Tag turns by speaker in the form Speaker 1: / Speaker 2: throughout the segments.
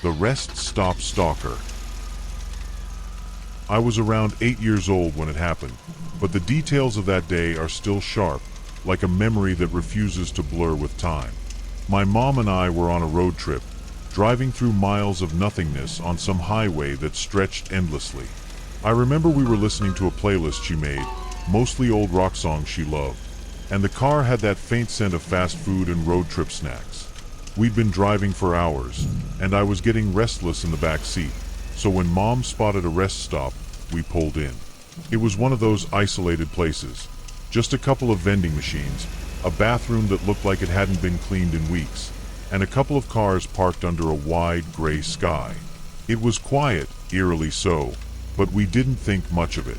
Speaker 1: The Rest Stop Stalker. I was around 8 years old when it happened, but the details of that day are still sharp, like a memory that refuses to blur with time. My mom and I were on a road trip, driving through miles of nothingness on some highway that stretched endlessly. I remember we were listening to a playlist she made, mostly old rock songs she loved, and the car had that faint scent of fast food and road trip snacks. We'd been driving for hours, and I was getting restless in the back seat, so when Mom spotted a rest stop, we pulled in. It was one of those isolated places, just a couple of vending machines, a bathroom that looked like it hadn't been cleaned in weeks, and a couple of cars parked under a wide gray sky. It was quiet, eerily so, but we didn't think much of it.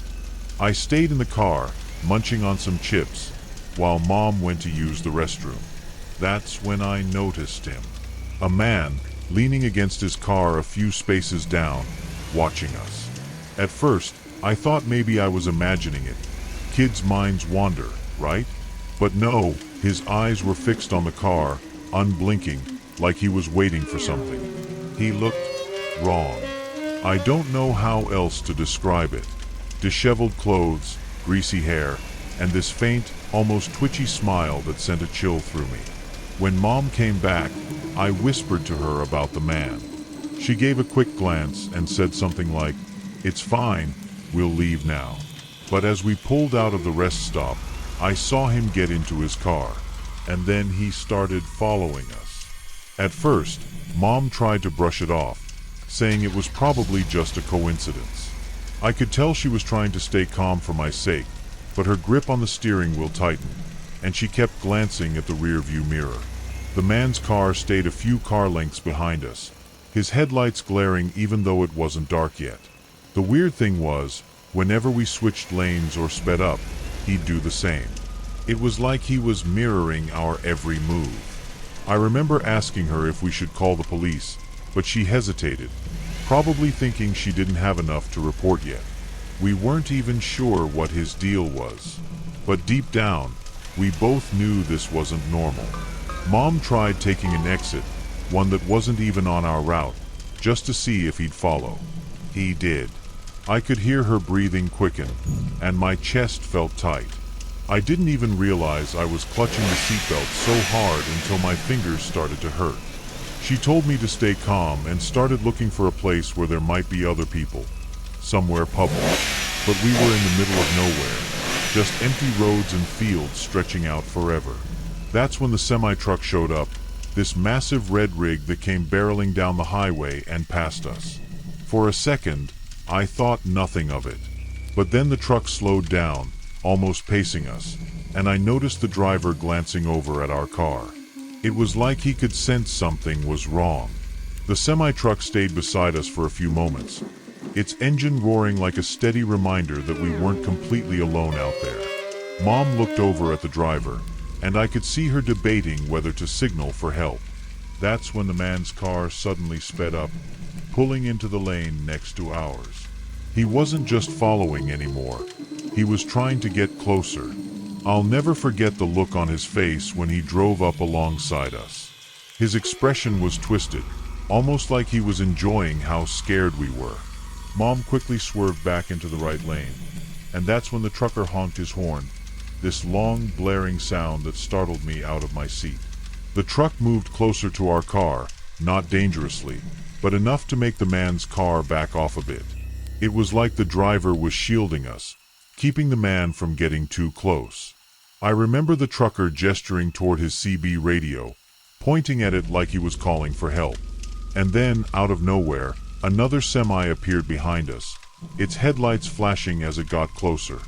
Speaker 1: I stayed in the car, munching on some chips, while Mom went to use the restroom. That's when I noticed him. A man, leaning against his car a few spaces down, watching us. At first, I thought maybe I was imagining it. Kids' minds wander, right? But no, his eyes were fixed on the car, unblinking, like he was waiting for something. He looked wrong. I don't know how else to describe it. Disheveled clothes, greasy hair, and this faint, almost twitchy smile that sent a chill through me. When Mom came back, I whispered to her about the man. She gave a quick glance and said something like, "It's fine, we'll leave now." But as we pulled out of the rest stop, I saw him get into his car, and then he started following us. At first, Mom tried to brush it off, saying it was probably just a coincidence. I could tell she was trying to stay calm for my sake, but her grip on the steering wheel tightened, and she kept glancing at the rear-view mirror. The man's car stayed a few car lengths behind us, his headlights glaring even though it wasn't dark yet. The weird thing was, whenever we switched lanes or sped up, he'd do the same. It was like he was mirroring our every move. I remember asking her if we should call the police, but she hesitated, probably thinking she didn't have enough to report yet. We weren't even sure what his deal was. But deep down, we both knew this wasn't normal. Mom tried taking an exit, one that wasn't even on our route, just to see if he'd follow. He did. I could hear her breathing quicken, and my chest felt tight. I didn't even realize I was clutching the seatbelt so hard until my fingers started to hurt. She told me to stay calm and started looking for a place where there might be other people, somewhere public. But we were in the middle of nowhere, just empty roads and fields stretching out forever. That's when the semi-truck showed up, this massive red rig that came barreling down the highway and past us. For a second, I thought nothing of it. But then the truck slowed down, almost pacing us, and I noticed the driver glancing over at our car. It was like he could sense something was wrong. The semi-truck stayed beside us for a few moments, its engine roaring like a steady reminder that we weren't completely alone out there. Mom looked over at the driver, and I could see her debating whether to signal for help. That's when the man's car suddenly sped up, pulling into the lane next to ours. He wasn't just following anymore. He was trying to get closer. I'll never forget the look on his face when he drove up alongside us. His expression was twisted, almost like he was enjoying how scared we were. Mom quickly swerved back into the right lane, and that's when the trucker honked his horn, this long, blaring sound that startled me out of my seat. The truck moved closer to our car, not dangerously, but enough to make the man's car back off a bit. It was like the driver was shielding us, keeping the man from getting too close. I remember the trucker gesturing toward his CB radio, pointing at it like he was calling for help. And then, out of nowhere, another semi appeared behind us, its headlights flashing as it got closer.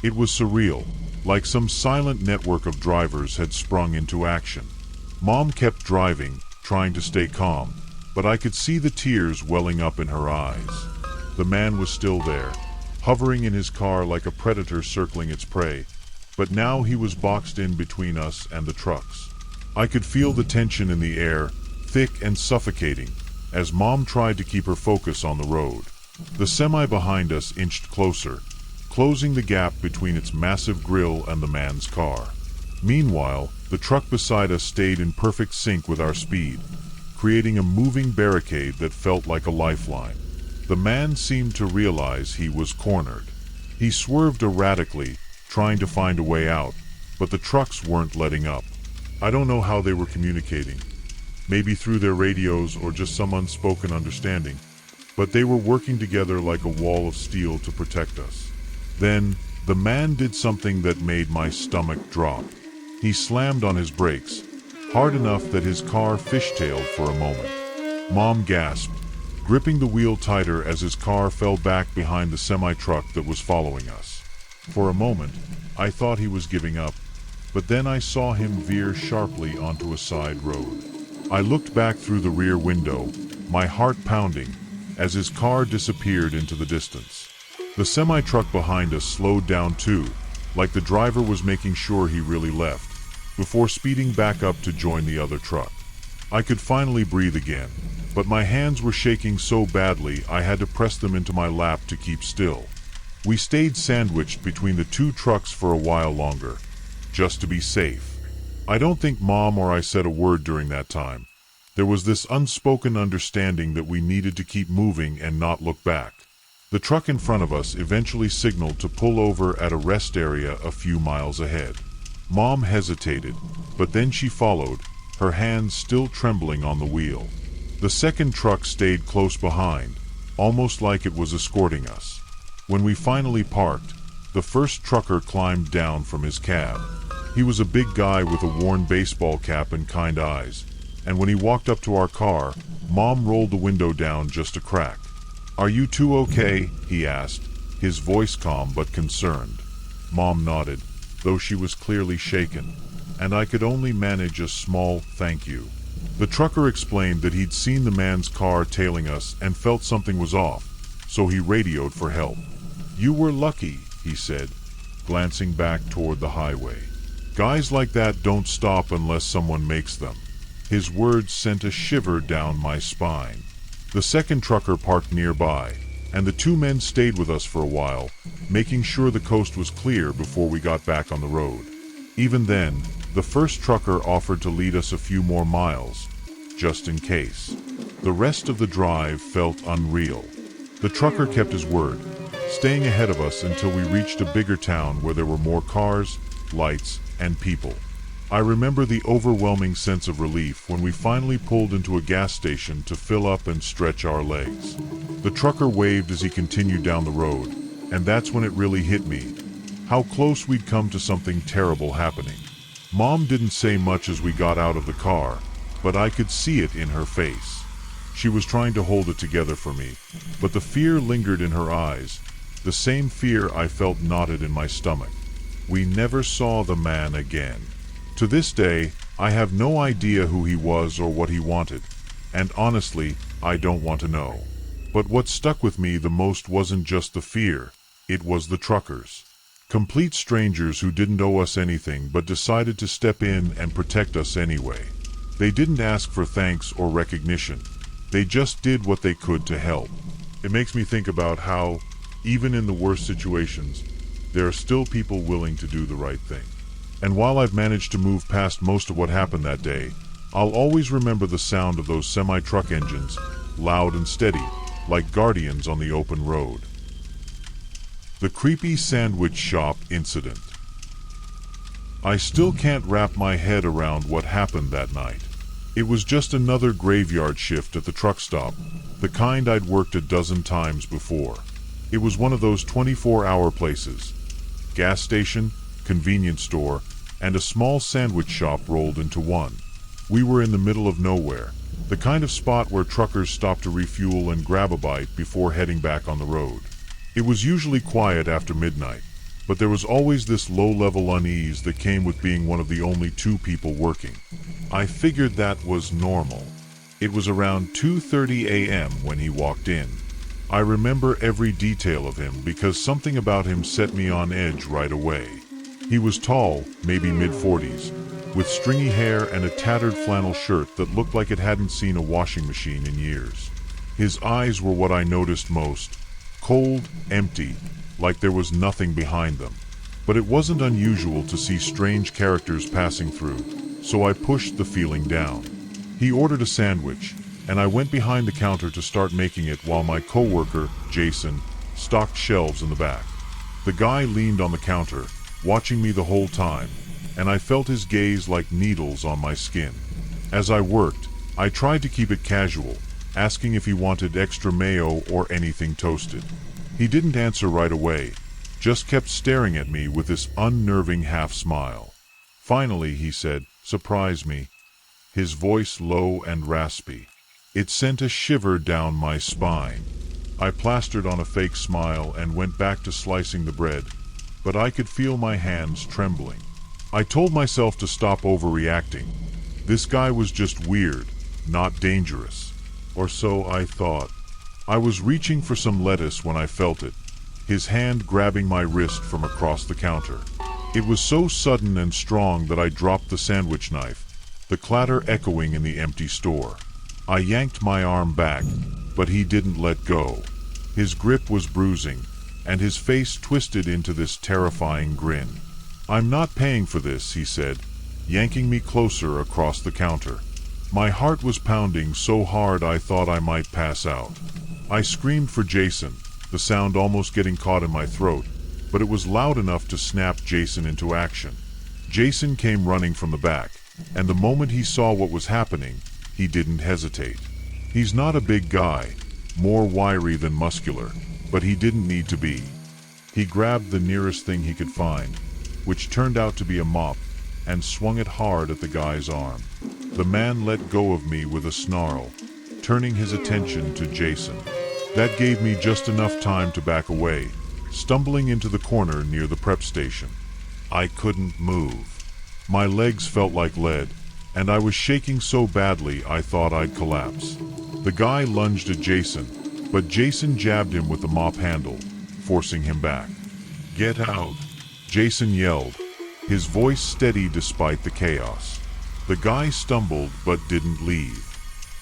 Speaker 1: It was surreal, like some silent network of drivers had sprung into action. Mom kept driving, trying to stay calm, but I could see the tears welling up in her eyes. The man was still there, hovering in his car like a predator circling its prey, but now he was boxed in between us and the trucks. I could feel the tension in the air, thick and suffocating, as Mom tried to keep her focus on the road. The semi behind us inched closer, closing the gap between its massive grille and the man's car. Meanwhile, the truck beside us stayed in perfect sync with our speed, creating a moving barricade that felt like a lifeline. The man seemed to realize he was cornered. He swerved erratically, trying to find a way out, but the trucks weren't letting up. I don't know how they were communicating, maybe through their radios or just some unspoken understanding, but they were working together like a wall of steel to protect us. Then, the man did something that made my stomach drop. He slammed on his brakes, hard enough that his car fishtailed for a moment. Mom gasped, gripping the wheel tighter as his car fell back behind the semi-truck that was following us. For a moment, I thought he was giving up, but then I saw him veer sharply onto a side road. I looked back through the rear window, my heart pounding, as his car disappeared into the distance. The semi-truck behind us slowed down too, like the driver was making sure he really left, before speeding back up to join the other truck. I could finally breathe again, but my hands were shaking so badly I had to press them into my lap to keep still. We stayed sandwiched between the two trucks for a while longer, just to be safe. I don't think Mom or I said a word during that time. There was this unspoken understanding that we needed to keep moving and not look back. The truck in front of us eventually signaled to pull over at a rest area a few miles ahead. Mom hesitated, but then she followed, her hands still trembling on the wheel. The second truck stayed close behind, almost like it was escorting us. When we finally parked, the first trucker climbed down from his cab. He was a big guy with a worn baseball cap and kind eyes, and when he walked up to our car, Mom rolled the window down just a crack. "Are you two okay?" he asked, his voice calm but concerned. Mom nodded, though she was clearly shaken, and I could only manage a small thank you. The trucker explained that he'd seen the man's car tailing us and felt something was off, so he radioed for help. "You were lucky," he said, glancing back toward the highway. "Guys like that don't stop unless someone makes them." His words sent a shiver down my spine. The second trucker parked nearby, and the two men stayed with us for a while, making sure the coast was clear before we got back on the road. Even then, the first trucker offered to lead us a few more miles, just in case. The rest of the drive felt unreal. The trucker kept his word, staying ahead of us until we reached a bigger town where there were more cars, lights, and people. I remember the overwhelming sense of relief when we finally pulled into a gas station to fill up and stretch our legs. The trucker waved as he continued down the road, and that's when it really hit me, how close we'd come to something terrible happening. Mom didn't say much as we got out of the car, but I could see it in her face. She was trying to hold it together for me, but the fear lingered in her eyes, the same fear I felt knotted in my stomach. We never saw the man again. To this day, I have no idea who he was or what he wanted, and honestly, I don't want to know. But what stuck with me the most wasn't just the fear, it was the truckers. Complete strangers who didn't owe us anything but decided to step in and protect us anyway. They didn't ask for thanks or recognition. They just did what they could to help. It makes me think about how, even in the worst situations, there are still people willing to do the right thing. And while I've managed to move past most of what happened that day, I'll always remember the sound of those semi-truck engines, loud and steady, like guardians on the open road. The creepy sandwich shop incident. I still can't wrap my head around what happened that night. It was just another graveyard shift at the truck stop, the kind I'd worked a dozen times before. It was one of those 24-hour places. Gas station, convenience store, and a small sandwich shop rolled into one. We were in the middle of nowhere, the kind of spot where truckers stop to refuel and grab a bite before heading back on the road. It was usually quiet after midnight, but there was always this low-level unease that came with being one of the only two people working. I figured that was normal. It was around 2:30 a.m. when he walked in. I remember every detail of him because something about him set me on edge right away. He was tall, maybe mid-40s, with stringy hair and a tattered flannel shirt that looked like it hadn't seen a washing machine in years. His eyes were what I noticed most, cold, empty, like there was nothing behind them. But it wasn't unusual to see strange characters passing through, so I pushed the feeling down. He ordered a sandwich, and I went behind the counter to start making it while my coworker, Jason, stocked shelves in the back. The guy leaned on the counter, watching me the whole time, and I felt his gaze like needles on my skin. As I worked, I tried to keep it casual, asking if he wanted extra mayo or anything toasted. He didn't answer right away, just kept staring at me with this unnerving half-smile. Finally, he said, "Surprise me," his voice low and raspy. It sent a shiver down my spine. I plastered on a fake smile and went back to slicing the bread, but I could feel my hands trembling. I told myself to stop overreacting. This guy was just weird, not dangerous. Or so I thought. I was reaching for some lettuce when I felt it, his hand grabbing my wrist from across the counter. It was so sudden and strong that I dropped the sandwich knife, the clatter echoing in the empty store. I yanked my arm back, but he didn't let go. His grip was bruising, and his face twisted into this terrifying grin. "I'm not paying for this," he said, yanking me closer across the counter. My heart was pounding so hard I thought I might pass out. I screamed for Jason, the sound almost getting caught in my throat, but it was loud enough to snap Jason into action. Jason came running from the back, and the moment he saw what was happening, he didn't hesitate. He's not a big guy, more wiry than muscular, but he didn't need to be. He grabbed the nearest thing he could find, which turned out to be a mop, and swung it hard at the guy's arm. The man let go of me with a snarl, turning his attention to Jason. That gave me just enough time to back away, stumbling into the corner near the prep station. I couldn't move. My legs felt like lead, and I was shaking so badly I thought I'd collapse. The guy lunged at Jason, but Jason jabbed him with the mop handle, forcing him back. "Get out!" Jason yelled, his voice steady despite the chaos. The guy stumbled but didn't leave.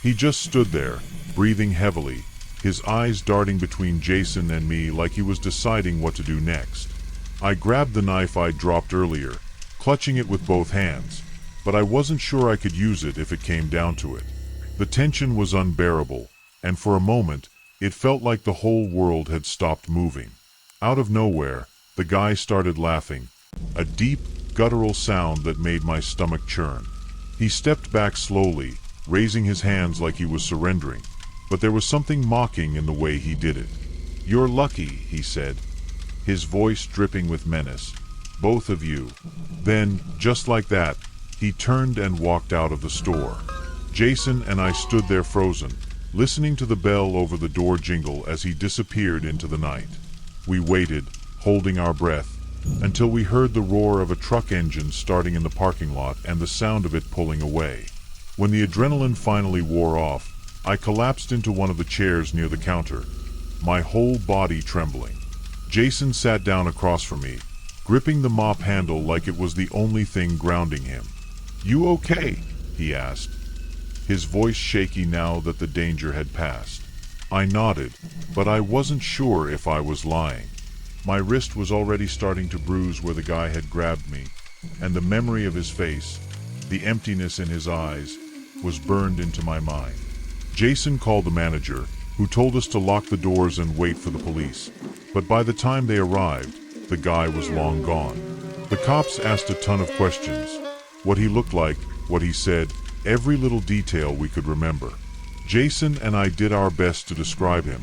Speaker 1: He just stood there, breathing heavily, his eyes darting between Jason and me like he was deciding what to do next. I grabbed the knife I'd dropped earlier, clutching it with both hands, but I wasn't sure I could use it if it came down to it. The tension was unbearable, and for a moment, it felt like the whole world had stopped moving. Out of nowhere, the guy started laughing, a deep, guttural sound that made my stomach churn. He stepped back slowly, raising his hands like he was surrendering, but there was something mocking in the way he did it. "You're lucky," he said, his voice dripping with menace. "Both of you." Then, just like that, he turned and walked out of the store. Jason and I stood there frozen, listening to the bell over the door jingle as he disappeared into the night. We waited, holding our breath, until we heard the roar of a truck engine starting in the parking lot and the sound of it pulling away. When the adrenaline finally wore off, I collapsed into one of the chairs near the counter, my whole body trembling. Jason sat down across from me, gripping the mop handle like it was the only thing grounding him. "You okay?" he asked, his voice shaky now that the danger had passed. I nodded, but I wasn't sure if I was lying. My wrist was already starting to bruise where the guy had grabbed me, and the memory of his face, the emptiness in his eyes, was burned into my mind. Jason called the manager, who told us to lock the doors and wait for the police. But by the time they arrived, the guy was long gone. The cops asked a ton of questions. What he looked like, what he said, every little detail we could remember. Jason and I did our best to describe him,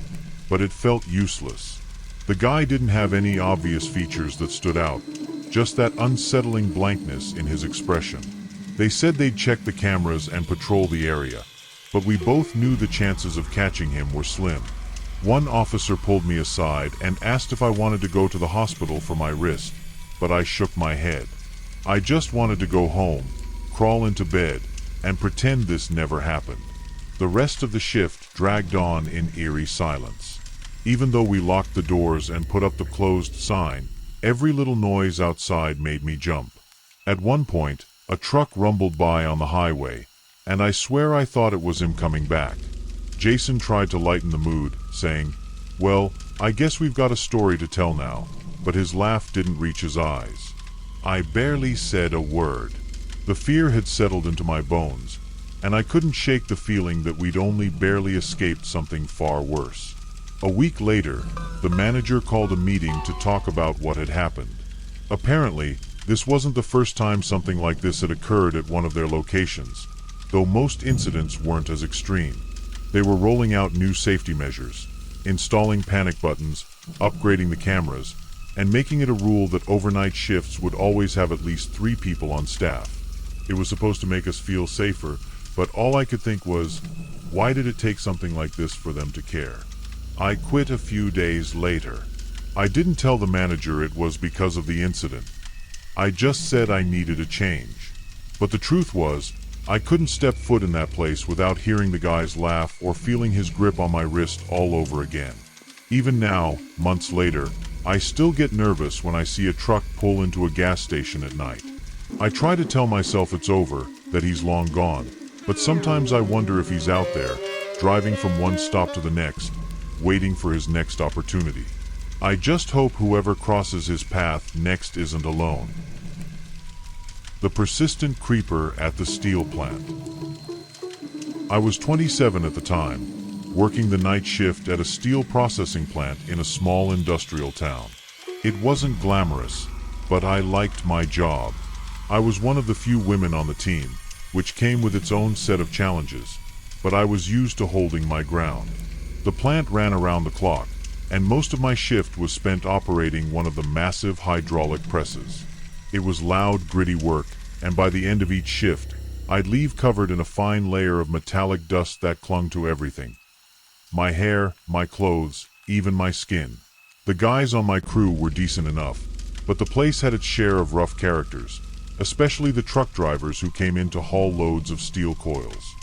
Speaker 1: but it felt useless. The guy didn't have any obvious features that stood out, just that unsettling blankness in his expression. They said they'd check the cameras and patrol the area, but we both knew the chances of catching him were slim. One officer pulled me aside and asked if I wanted to go to the hospital for my wrist, but I shook my head. I just wanted to go home, crawl into bed, and pretend this never happened. The rest of the shift dragged on in eerie silence. Even though we locked the doors and put up the closed sign, every little noise outside made me jump. At one point, a truck rumbled by on the highway, and I swear I thought it was him coming back. Jason tried to lighten the mood, saying, "Well, I guess we've got a story to tell now," but his laugh didn't reach his eyes. I barely said a word. The fear had settled into my bones, and I couldn't shake the feeling that we'd only barely escaped something far worse. A week later, the manager called a meeting to talk about what had happened. Apparently, this wasn't the first time something like this had occurred at one of their locations, though most incidents weren't as extreme. They were rolling out new safety measures, installing panic buttons, upgrading the cameras, and making it a rule that overnight shifts would always have at least 3 people on staff. It was supposed to make us feel safer, but all I could think was, why did it take something like this for them to care? I quit a few days later. I didn't tell the manager it was because of the incident. I just said I needed a change. But the truth was, I couldn't step foot in that place without hearing the guy's laugh or feeling his grip on my wrist all over again. Even now, months later, I still get nervous when I see a truck pull into a gas station at night. I try to tell myself it's over, that he's long gone, but sometimes I wonder if he's out there, driving from one stop to the next, waiting for his next opportunity. I just hope whoever crosses his path next isn't alone. The persistent creeper at the steel plant. I was 27 at the time, working the night shift at a steel processing plant in a small industrial town. It wasn't glamorous, but I liked my job. I was one of the few women on the team, which came with its own set of challenges, but I was used to holding my ground. The plant ran around the clock, and most of my shift was spent operating one of the massive hydraulic presses. It was loud, gritty work, and by the end of each shift, I'd leave covered in a fine layer of metallic dust that clung to everything. My hair, my clothes, even my skin. The guys on my crew were decent enough, but the place had its share of rough characters, especially the truck drivers who came in to haul loads of steel coils.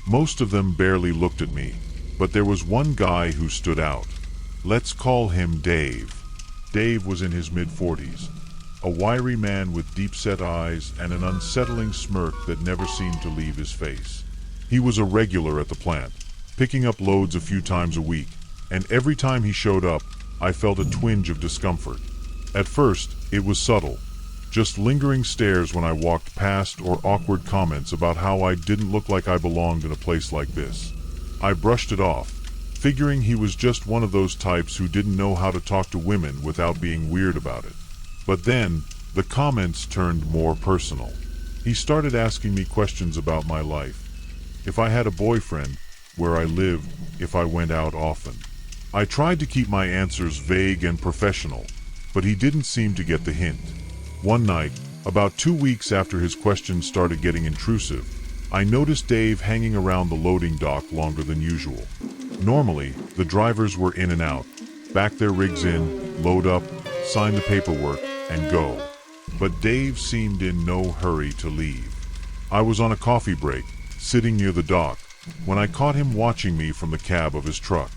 Speaker 1: Most of them barely looked at me, but there was one guy who stood out. Let's call him Dave. Dave was in his mid-40s, a wiry man with deep-set eyes and an unsettling smirk that never seemed to leave his face. He was a regular at the plant, picking up loads a few times a week, and every time he showed up, I felt a twinge of discomfort. At first, it was subtle, just lingering stares when I walked past or awkward comments about how I didn't look like I belonged in a place like this. I brushed it off, figuring he was just one of those types who didn't know how to talk to women without being weird about it. But then, the comments turned more personal. He started asking me questions about my life. If I had a boyfriend, where I lived, if I went out often. I tried to keep my answers vague and professional, but he didn't seem to get the hint. One night, about 2 weeks after his questions started getting intrusive, I noticed Dave hanging around the loading dock longer than usual. Normally, the drivers were in and out, back their rigs in, load up, sign the paperwork, and go. But Dave seemed in no hurry to leave. I was on a coffee break, sitting near the dock, when I caught him watching me from the cab of his truck.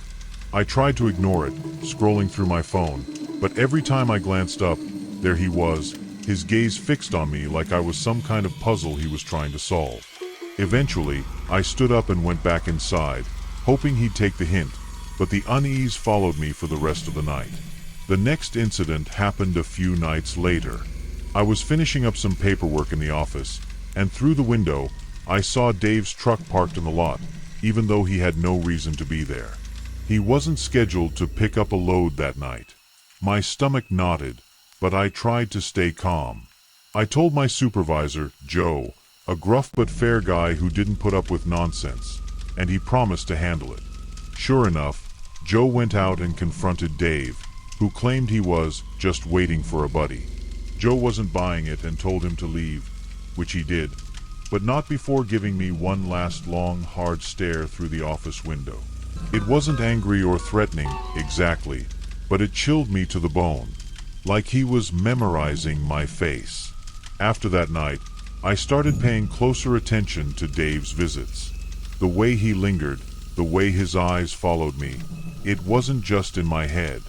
Speaker 1: I tried to ignore it, scrolling through my phone, but every time I glanced up, there he was, his gaze fixed on me like I was some kind of puzzle he was trying to solve. Eventually, I stood up and went back inside, hoping he'd take the hint, but the unease followed me for the rest of the night. The next incident happened a few nights later. I was finishing up some paperwork in the office, and through the window, I saw Dave's truck parked in the lot, even though he had no reason to be there. He wasn't scheduled to pick up a load that night. My stomach knotted, but I tried to stay calm. I told my supervisor, Joe, a gruff but fair guy who didn't put up with nonsense, and he promised to handle it. Sure enough, Joe went out and confronted Dave, who claimed he was just waiting for a buddy. Joe wasn't buying it and told him to leave, which he did, but not before giving me one last long, hard stare through the office window. It wasn't angry or threatening, exactly, but it chilled me to the bone, like he was memorizing my face. After that night, I started paying closer attention to Dave's visits. The way he lingered, the way his eyes followed me, it wasn't just in my head.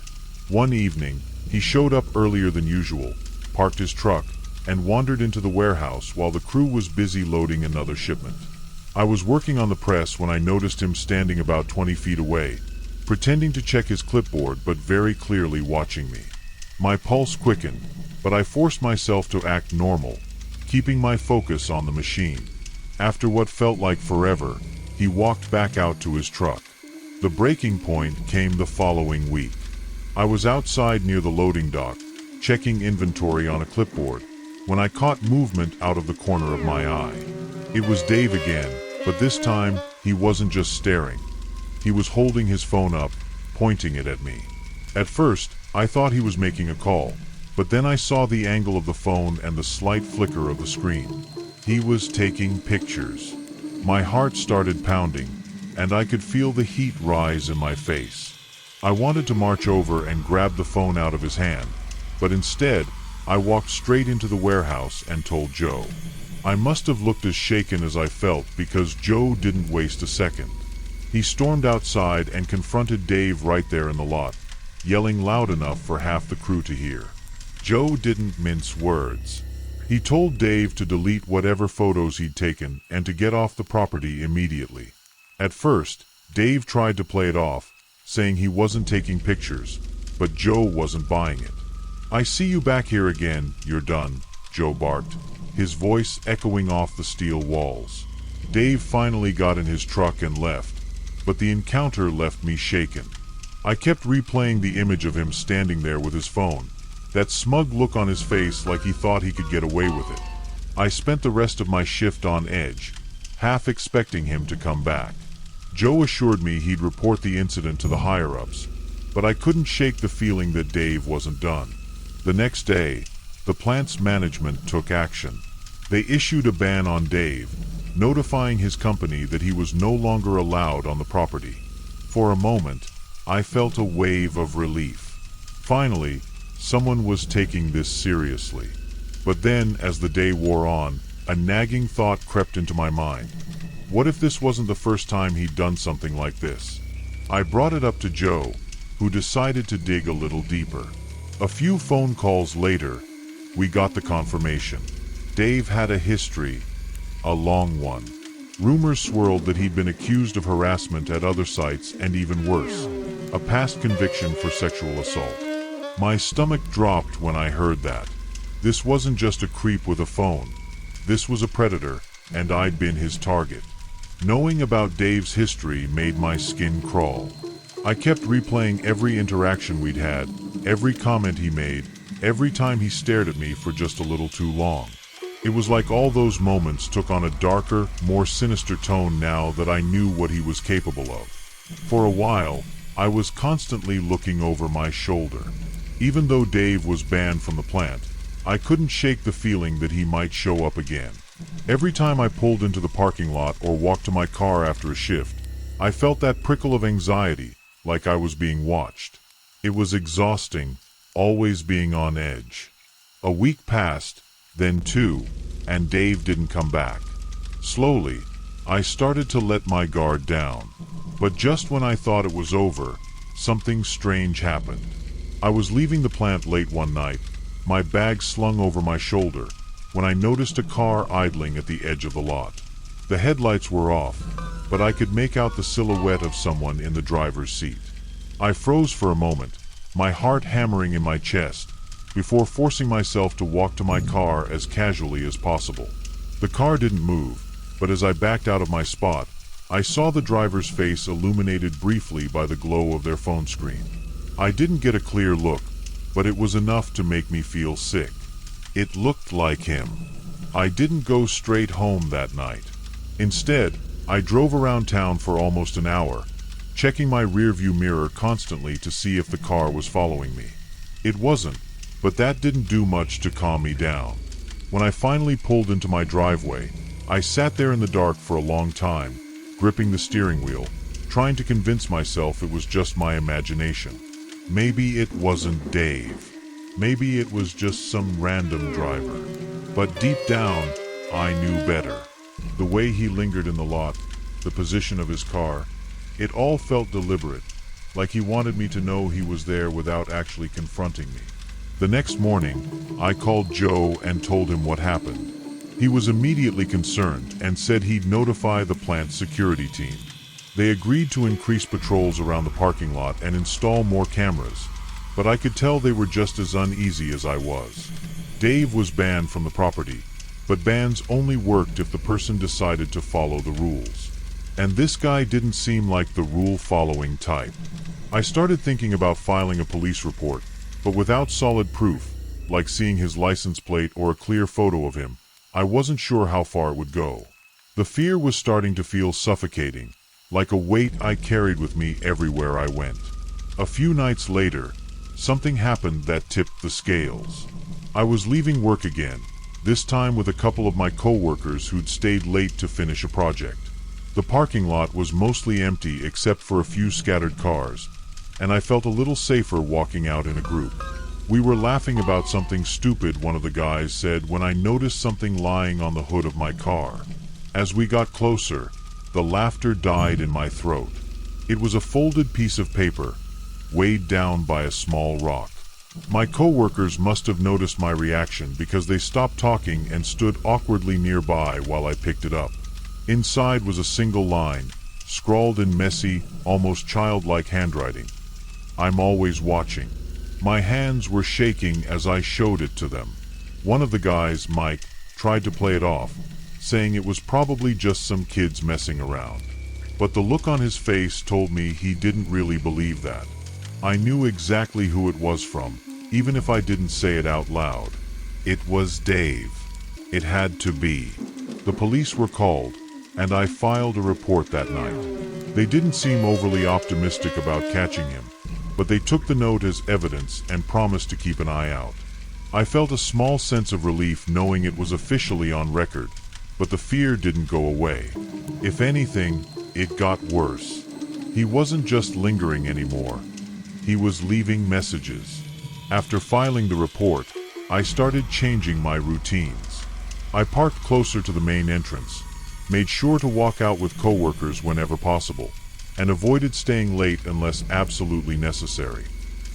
Speaker 1: One evening, he showed up earlier than usual, parked his truck, and wandered into the warehouse while the crew was busy loading another shipment. I was working on the press when I noticed him standing about 20 feet away, pretending to check his clipboard but very clearly watching me. My pulse quickened, but I forced myself to act normal, keeping my focus on the machine. After what felt like forever, he walked back out to his truck. The breaking point came the following week. I was outside near the loading dock, checking inventory on a clipboard, when I caught movement out of the corner of my eye. It was Dave again, but this time he wasn't just staring. He was holding his phone up, pointing it at me. At first, I thought he was making a call, but then I saw the angle of the phone and the slight flicker of the screen. He was taking pictures. My heart started pounding, and I could feel the heat rise in my face. I wanted to march over and grab the phone out of his hand, but instead, I walked straight into the warehouse and told Joe. I must have looked as shaken as I felt because Joe didn't waste a second. He stormed outside and confronted Dave right there in the lot, yelling loud enough for half the crew to hear. Joe didn't mince words. He told Dave to delete whatever photos he'd taken and to get off the property immediately. At first, Dave tried to play it off, saying he wasn't taking pictures, but Joe wasn't buying it. "I see you back here again, you're done," Joe barked, his voice echoing off the steel walls. Dave finally got in his truck and left, but the encounter left me shaken. I kept replaying the image of him standing there with his phone, that smug look on his face like he thought he could get away with it. I spent the rest of my shift on edge, half expecting him to come back. Joe assured me he'd report the incident to the higher-ups, but I couldn't shake the feeling that Dave wasn't done. The next day, the plant's management took action. They issued a ban on Dave, notifying his company that he was no longer allowed on the property. For a moment, I felt a wave of relief. Finally, someone was taking this seriously. But then, as the day wore on, a nagging thought crept into my mind. What if this wasn't the first time he'd done something like this? I brought it up to Joe, who decided to dig a little deeper. A few phone calls later, we got the confirmation. Dave had a history, a long one. Rumors swirled that he'd been accused of harassment at other sites and even worse, a past conviction for sexual assault. My stomach dropped when I heard that. This wasn't just a creep with a phone. This was a predator, and I'd been his target. Knowing about Dave's history made my skin crawl. I kept replaying every interaction we'd had, every comment he made, every time he stared at me for just a little too long. It was like all those moments took on a darker, more sinister tone now that I knew what he was capable of. For a while, I was constantly looking over my shoulder. Even though Dave was banned from the plant, I couldn't shake the feeling that he might show up again. Every time I pulled into the parking lot or walked to my car after a shift, I felt that prickle of anxiety, like I was being watched. It was exhausting, always being on edge. A week passed, then two, and Dave didn't come back. Slowly, I started to let my guard down. But just when I thought it was over, something strange happened. I was leaving the plant late one night, my bag slung over my shoulder, when I noticed a car idling at the edge of the lot. The headlights were off, but I could make out the silhouette of someone in the driver's seat. I froze for a moment, my heart hammering in my chest, before forcing myself to walk to my car as casually as possible. The car didn't move, but as I backed out of my spot, I saw the driver's face illuminated briefly by the glow of their phone screen. I didn't get a clear look, but it was enough to make me feel sick. It looked like him. I didn't go straight home that night. Instead, I drove around town for almost an hour, checking my rearview mirror constantly to see if the car was following me. It wasn't, but that didn't do much to calm me down. When I finally pulled into my driveway, I sat there in the dark for a long time, gripping the steering wheel, trying to convince myself it was just my imagination. Maybe it wasn't Dave. Maybe it was just some random driver. But deep down, I knew better. The way he lingered in the lot, the position of his car, it all felt deliberate, like he wanted me to know he was there without actually confronting me. The next morning, I called Joe and told him what happened. He was immediately concerned and said he'd notify the plant security team. They agreed to increase patrols around the parking lot and install more cameras, but I could tell they were just as uneasy as I was. Dave was banned from the property, but bans only worked if the person decided to follow the rules. And this guy didn't seem like the rule-following type. I started thinking about filing a police report, but without solid proof, like seeing his license plate or a clear photo of him, I wasn't sure how far it would go. The fear was starting to feel suffocating, like a weight I carried with me everywhere I went. A few nights later, something happened that tipped the scales. I was leaving work again, this time with a couple of my co-workers who'd stayed late to finish a project. The parking lot was mostly empty except for a few scattered cars, and I felt a little safer walking out in a group. We were laughing about something stupid one of the guys said when I noticed something lying on the hood of my car. As we got closer, the laughter died in my throat. It was a folded piece of paper, weighed down by a small rock. My co-workers must have noticed my reaction because they stopped talking and stood awkwardly nearby while I picked it up. Inside was a single line, scrawled in messy, almost childlike handwriting. "I'm always watching." My hands were shaking as I showed it to them. One of the guys, Mike, tried to play it off, saying it was probably just some kids messing around. But the look on his face told me he didn't really believe that. I knew exactly who it was from, even if I didn't say it out loud. It was Dave. It had to be. The police were called, and I filed a report that night. They didn't seem overly optimistic about catching him, but they took the note as evidence and promised to keep an eye out. I felt a small sense of relief knowing it was officially on record, but the fear didn't go away. If anything, it got worse. He wasn't just lingering anymore. He was leaving messages. After filing the report, I started changing my routines. I parked closer to the main entrance, made sure to walk out with coworkers whenever possible, and avoided staying late unless absolutely necessary.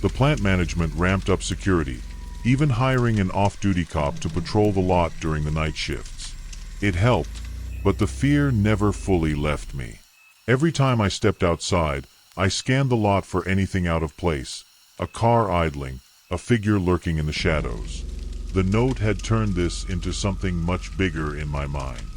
Speaker 1: The plant management ramped up security, even hiring an off-duty cop to patrol the lot during the night shifts. It helped, but the fear never fully left me. Every time I stepped outside, I scanned the lot for anything out of place, a car idling, a figure lurking in the shadows. The note had turned this into something much bigger in my mind.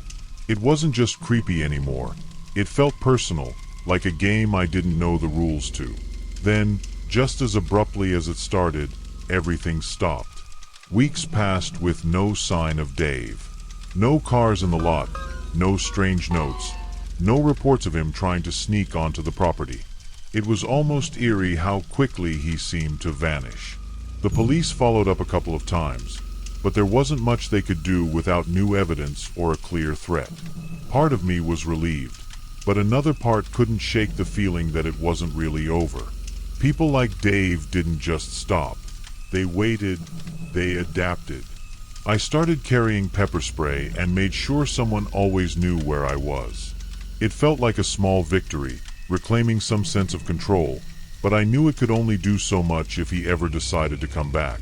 Speaker 1: It wasn't just creepy anymore. It felt personal, like a game I didn't know the rules to. Then, just as abruptly as it started, everything stopped. Weeks passed with no sign of Dave. No cars in the lot, no strange notes, no reports of him trying to sneak onto the property. It was almost eerie how quickly he seemed to vanish. The police followed up a couple of times, but there wasn't much they could do without new evidence or a clear threat. Part of me was relieved, but another part couldn't shake the feeling that it wasn't really over. People like Dave didn't just stop. They waited, they adapted. I started carrying pepper spray and made sure someone always knew where I was. It felt like a small victory, reclaiming some sense of control, but I knew it could only do so much if he ever decided to come back.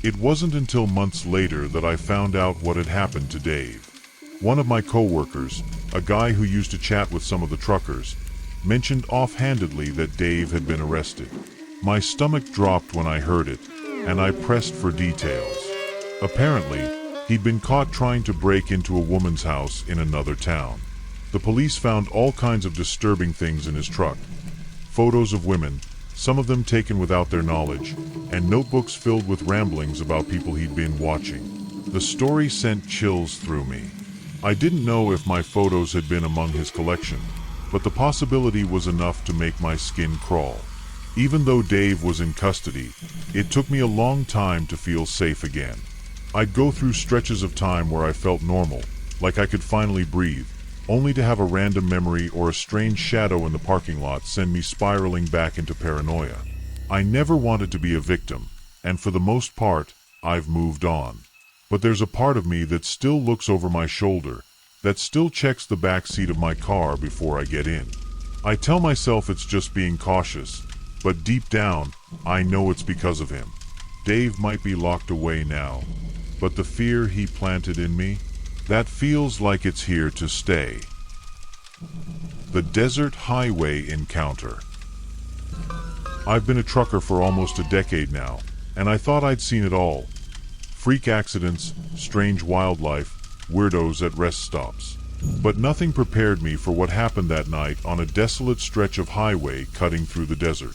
Speaker 1: It wasn't until months later that I found out what had happened to Dave. One of my co-workers, a guy who used to chat with some of the truckers, mentioned offhandedly that Dave had been arrested. My stomach dropped when I heard it, and I pressed for details. Apparently, he'd been caught trying to break into a woman's house in another town. The police found all kinds of disturbing things in his truck. Photos of women, some of them taken without their knowledge, and notebooks filled with ramblings about people he'd been watching. The story sent chills through me. I didn't know if my photos had been among his collection, but the possibility was enough to make my skin crawl. Even though Dave was in custody, it took me a long time to feel safe again. I'd go through stretches of time where I felt normal, like I could finally breathe, only to have a random memory or a strange shadow in the parking lot send me spiraling back into paranoia. I never wanted to be a victim, and for the most part, I've moved on. But there's a part of me that still looks over my shoulder, that still checks the back seat of my car before I get in. I tell myself it's just being cautious, but deep down, I know it's because of him. Dave might be locked away now, but the fear he planted in me, that feels like it's here to stay. The Desert Highway Encounter. I've been a trucker for almost a decade now, and I thought I'd seen it all. Freak accidents, strange wildlife, weirdos at rest stops. But nothing prepared me for what happened that night on a desolate stretch of highway cutting through the desert.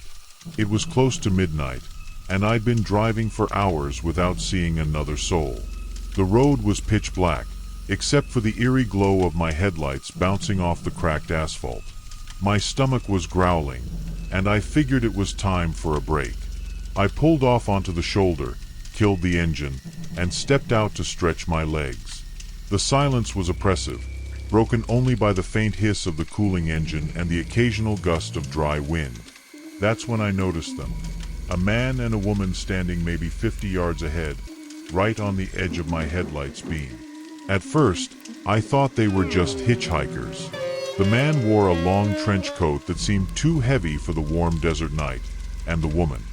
Speaker 1: It was close to midnight, and I'd been driving for hours without seeing another soul. The road was pitch black, except for the eerie glow of my headlights bouncing off the cracked asphalt. My stomach was growling, and I figured it was time for a break. I pulled off onto the shoulder, killed the engine, and stepped out to stretch my legs. The silence was oppressive, broken only by the faint hiss of the cooling engine and the occasional gust of dry wind. That's when I noticed them. A man and a woman standing maybe 50 yards ahead, right on the edge of my headlights beam. At first, I thought they were just hitchhikers. The man wore a long trench coat that seemed too heavy for the warm desert night, and the woman.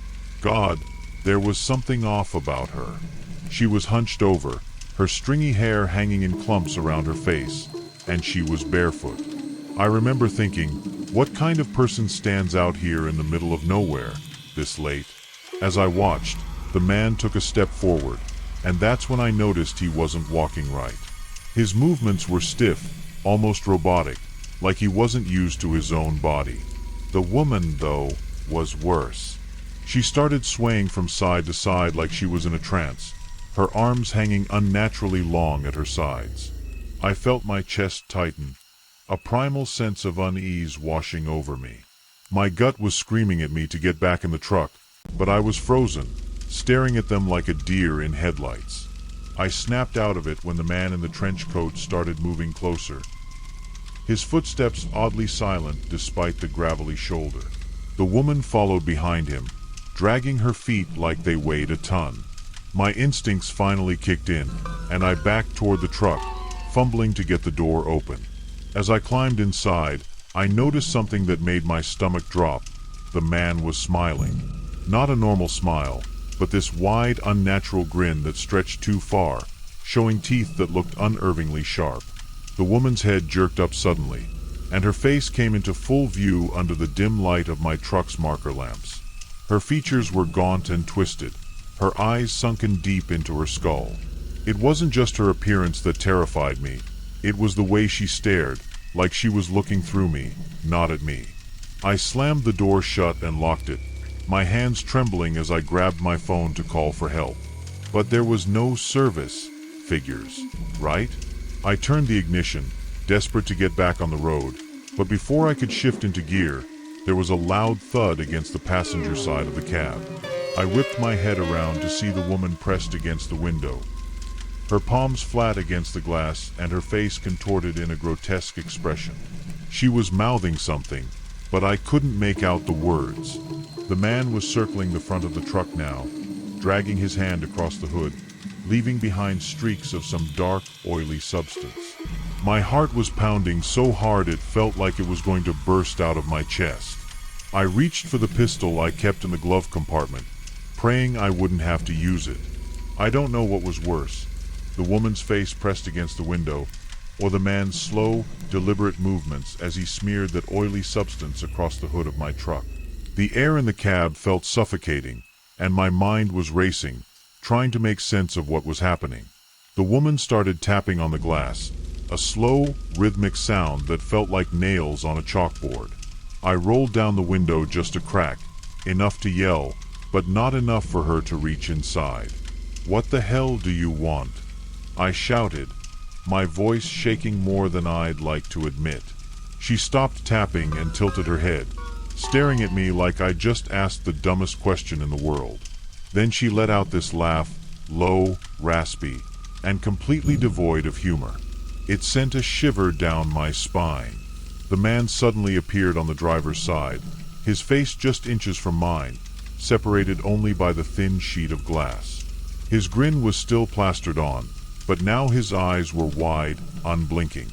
Speaker 1: God, there was something off about her. She was hunched over, her stringy hair hanging in clumps around her face, and she was barefoot. I remember thinking, what kind of person stands out here in the middle of nowhere, this late? As I watched, the man took a step forward, and that's when I noticed he wasn't walking right. His movements were stiff, almost robotic, like he wasn't used to his own body. The woman, though, was worse. She started swaying from side to side like she was in a trance, her arms hanging unnaturally long at her sides. I felt my chest tighten, a primal sense of unease washing over me. My gut was screaming at me to get back in the truck, but I was frozen, staring at them like a deer in headlights. I snapped out of it when the man in the trench coat started moving closer, his footsteps oddly silent despite the gravelly shoulder. The woman followed behind him, dragging her feet like they weighed a ton. My instincts finally kicked in, and I backed toward the truck, fumbling to get the door open. As I climbed inside, I noticed something that made my stomach drop. The man was smiling. Not a normal smile, but this wide, unnatural grin that stretched too far, showing teeth that looked unervingly sharp. The woman's head jerked up suddenly, and her face came into full view under the dim light of my truck's marker lamps. Her features were gaunt and twisted, her eyes sunken deep into her skull. It wasn't just her appearance that terrified me, it was the way she stared, like she was looking through me, not at me. I slammed the door shut and locked it, my hands trembling as I grabbed my phone to call for help. But there was no service figures, right? I turned the ignition, desperate to get back on the road, but before I could shift into gear, there was a loud thud against the passenger side of the cab. I whipped my head around to see the woman pressed against the window, her palms flat against the glass and her face contorted in a grotesque expression. She was mouthing something, but I couldn't make out the words. The man was circling the front of the truck now, dragging his hand across the hood, leaving behind streaks of some dark, oily substance. My heart was pounding so hard it felt like it was going to burst out of my chest. I reached for the pistol I kept in the glove compartment, praying I wouldn't have to use it. I don't know what was worse, the woman's face pressed against the window, or the man's slow, deliberate movements as he smeared that oily substance across the hood of my truck. The air in the cab felt suffocating, and my mind was racing, trying to make sense of what was happening. The woman started tapping on the glass, a slow, rhythmic sound that felt like nails on a chalkboard. I rolled down the window just a crack, enough to yell, but not enough for her to reach inside. "What the hell do you want?" I shouted, my voice shaking more than I'd like to admit. She stopped tapping and tilted her head, staring at me like I just asked the dumbest question in the world. Then she let out this laugh, low, raspy, and completely devoid of humor. It sent a shiver down my spine. The man suddenly appeared on the driver's side, his face just inches from mine, separated only by the thin sheet of glass. His grin was still plastered on, but now his eyes were wide, unblinking.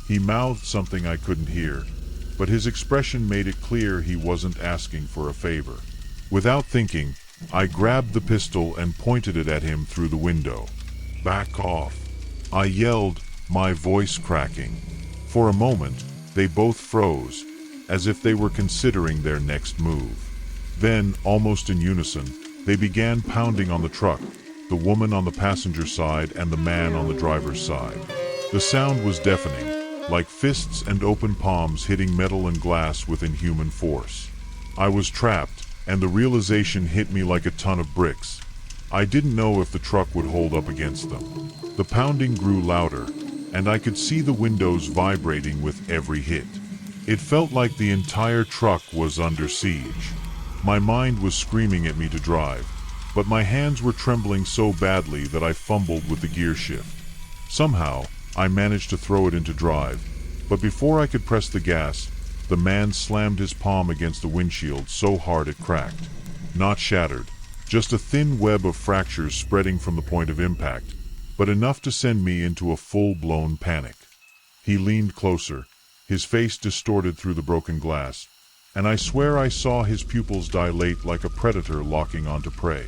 Speaker 1: He mouthed something I couldn't hear, but his expression made it clear he wasn't asking for a favor. Without thinking, I grabbed the pistol and pointed it at him through the window. "Back off," I yelled, my voice cracking. For a moment, they both froze, as if they were considering their next move. Then, almost in unison, they began pounding on the truck, the woman on the passenger side and the man on the driver's side. The sound was deafening, like fists and open palms hitting metal and glass with inhuman force. I was trapped, and the realization hit me like a ton of bricks. I didn't know if the truck would hold up against them. The pounding grew louder, and I could see the windows vibrating with every hit. It felt like the entire truck was under siege. My mind was screaming at me to drive, but my hands were trembling so badly that I fumbled with the gear shift. Somehow, I managed to throw it into drive, but before I could press the gas, the man slammed his palm against the windshield so hard it cracked. Not shattered, just a thin web of fractures spreading from the point of impact, but enough to send me into a full-blown panic. He leaned closer, his face distorted through the broken glass, and I swear I saw his pupils dilate like a predator locking onto prey.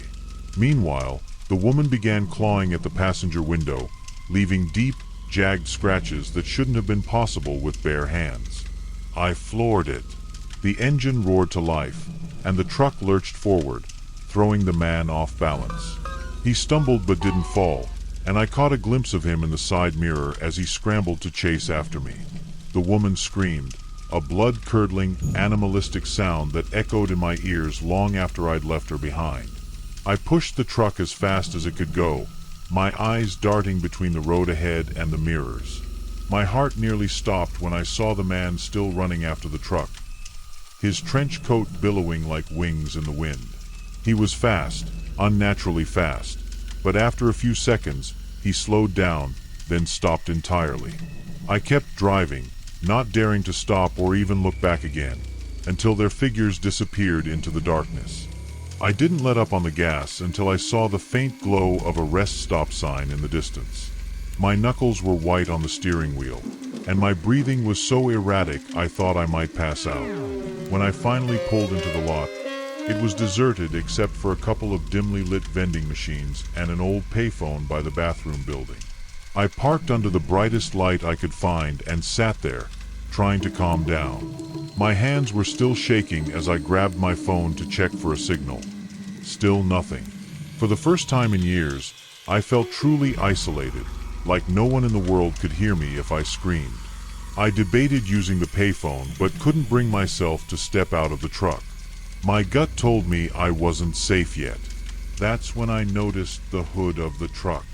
Speaker 1: Meanwhile, the woman began clawing at the passenger window, leaving deep, jagged scratches that shouldn't have been possible with bare hands. I floored it. The engine roared to life, and the truck lurched forward, throwing the man off balance. He stumbled but didn't fall, and I caught a glimpse of him in the side mirror as he scrambled to chase after me. The woman screamed, a blood-curdling, animalistic sound that echoed in my ears long after I'd left her behind. I pushed the truck as fast as it could go, my eyes darting between the road ahead and the mirrors. My heart nearly stopped when I saw the man still running after the truck, his trench coat billowing like wings in the wind. He was fast, unnaturally fast, but after a few seconds, he slowed down, then stopped entirely. I kept driving, not daring to stop or even look back again, until their figures disappeared into the darkness. I didn't let up on the gas until I saw the faint glow of a rest stop sign in the distance. My knuckles were white on the steering wheel, and my breathing was so erratic I thought I might pass out. When I finally pulled into the lot, it was deserted except for a couple of dimly lit vending machines and an old payphone by the bathroom building. I parked under the brightest light I could find and sat there, trying to calm down. My hands were still shaking as I grabbed my phone to check for a signal. Still nothing. For the first time in years, I felt truly isolated, like no one in the world could hear me if I screamed. I debated using the payphone but couldn't bring myself to step out of the truck. My gut told me I wasn't safe yet. That's when I noticed the hood of the truck.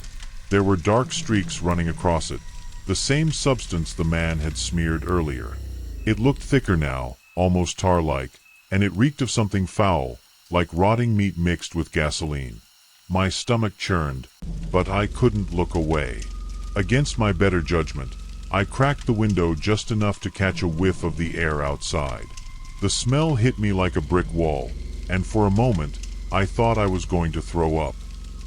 Speaker 1: There were dark streaks running across it, the same substance the man had smeared earlier. It looked thicker now, almost tar-like, and it reeked of something foul, like rotting meat mixed with gasoline. My stomach churned, but I couldn't look away. Against my better judgment, I cracked the window just enough to catch a whiff of the air outside. The smell hit me like a brick wall, and for a moment, I thought I was going to throw up.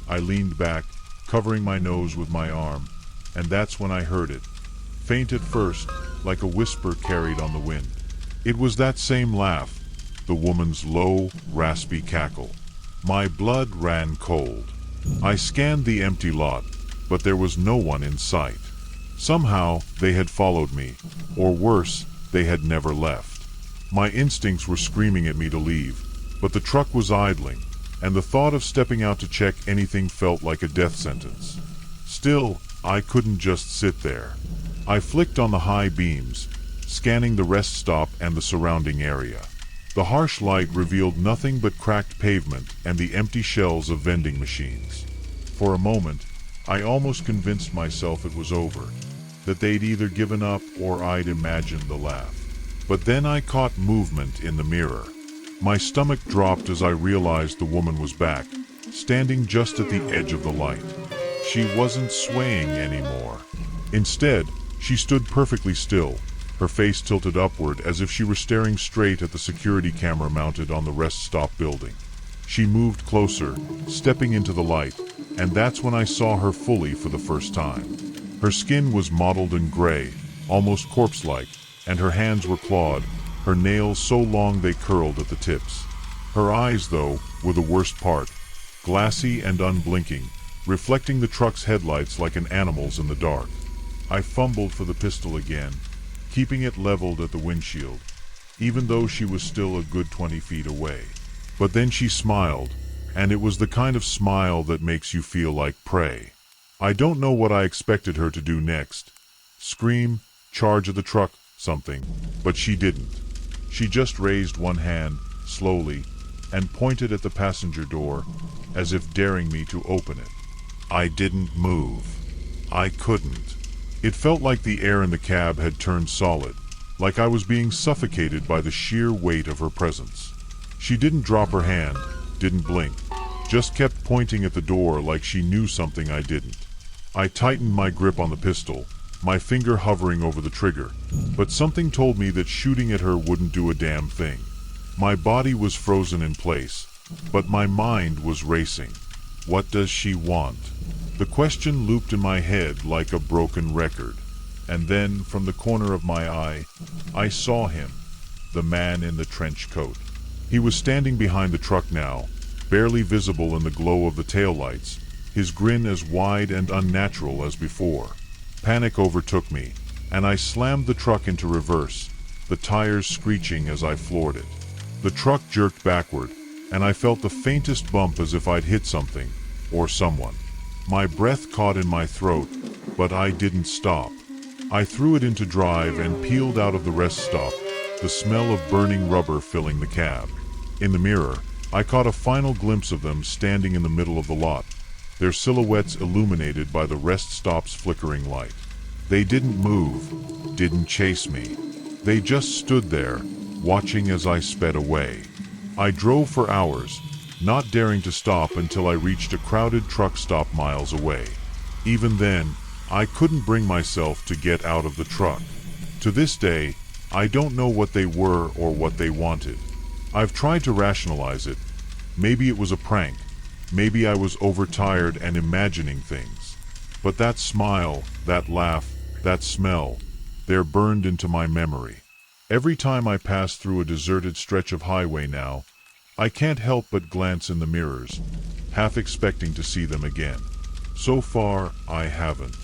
Speaker 1: I leaned back, covering my nose with my arm, and that's when I heard it. Faint at first, like a whisper carried on the wind. It was that same laugh, the woman's low, raspy cackle. My blood ran cold. I scanned the empty lot, but there was no one in sight. Somehow, they had followed me, or worse, they had never left. My instincts were screaming at me to leave, but the truck was idling, and the thought of stepping out to check anything felt like a death sentence. Still, I couldn't just sit there. I flicked on the high beams, scanning the rest stop and the surrounding area. The harsh light revealed nothing but cracked pavement and the empty shells of vending machines. For a moment, I almost convinced myself it was over, that they'd either given up or I'd imagined the laugh. But then I caught movement in the mirror. My stomach dropped as I realized the woman was back, standing just at the edge of the light. She wasn't swaying anymore. Instead, she stood perfectly still, her face tilted upward as if she were staring straight at the security camera mounted on the rest stop building. She moved closer, stepping into the light, and that's when I saw her fully for the first time. Her skin was mottled and gray, almost corpse-like, and her hands were clawed, her nails so long they curled at the tips. Her eyes, though, were the worst part, glassy and unblinking, reflecting the truck's headlights like an animal's in the dark. I fumbled for the pistol again, keeping it leveled at the windshield, even though she was still a good 20 feet away. But then she smiled, and it was the kind of smile that makes you feel like prey. I don't know what I expected her to do next. Scream, charge at the truck, something, but she didn't. She just raised one hand, slowly, and pointed at the passenger door, as if daring me to open it. I didn't move. I couldn't. It felt like the air in the cab had turned solid, like I was being suffocated by the sheer weight of her presence. She didn't drop her hand, didn't blink, just kept pointing at the door like she knew something I didn't. I tightened my grip on the pistol, my finger hovering over the trigger, but something told me that shooting at her wouldn't do a damn thing. My body was frozen in place, but my mind was racing. What does she want? The question looped in my head like a broken record. And then, from the corner of my eye, I saw him, the man in the trench coat. He was standing behind the truck now, barely visible in the glow of the taillights, his grin as wide and unnatural as before. Panic overtook me, and I slammed the truck into reverse, the tires screeching as I floored it. The truck jerked backward, and I felt the faintest bump as if I'd hit something, or someone. My breath caught in my throat, but I didn't stop. I threw it into drive and peeled out of the rest stop, the smell of burning rubber filling the cab. In the mirror, I caught a final glimpse of them standing in the middle of the lot, their silhouettes illuminated by the rest stop's flickering light. They didn't move, didn't chase me. They just stood there, watching as I sped away. I drove for hours, not daring to stop until I reached a crowded truck stop miles away. Even then, I couldn't bring myself to get out of the truck. To this day, I don't know what they were or what they wanted. I've tried to rationalize it. Maybe it was a prank. Maybe I was overtired and imagining things. But that smile, that laugh, that smell, they're burned into my memory. Every time I pass through a deserted stretch of highway now, I can't help but glance in the mirrors, half expecting to see them again. So far, I haven't.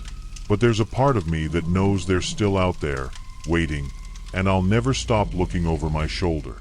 Speaker 1: But there's a part of me that knows they're still out there, waiting, and I'll never stop looking over my shoulder.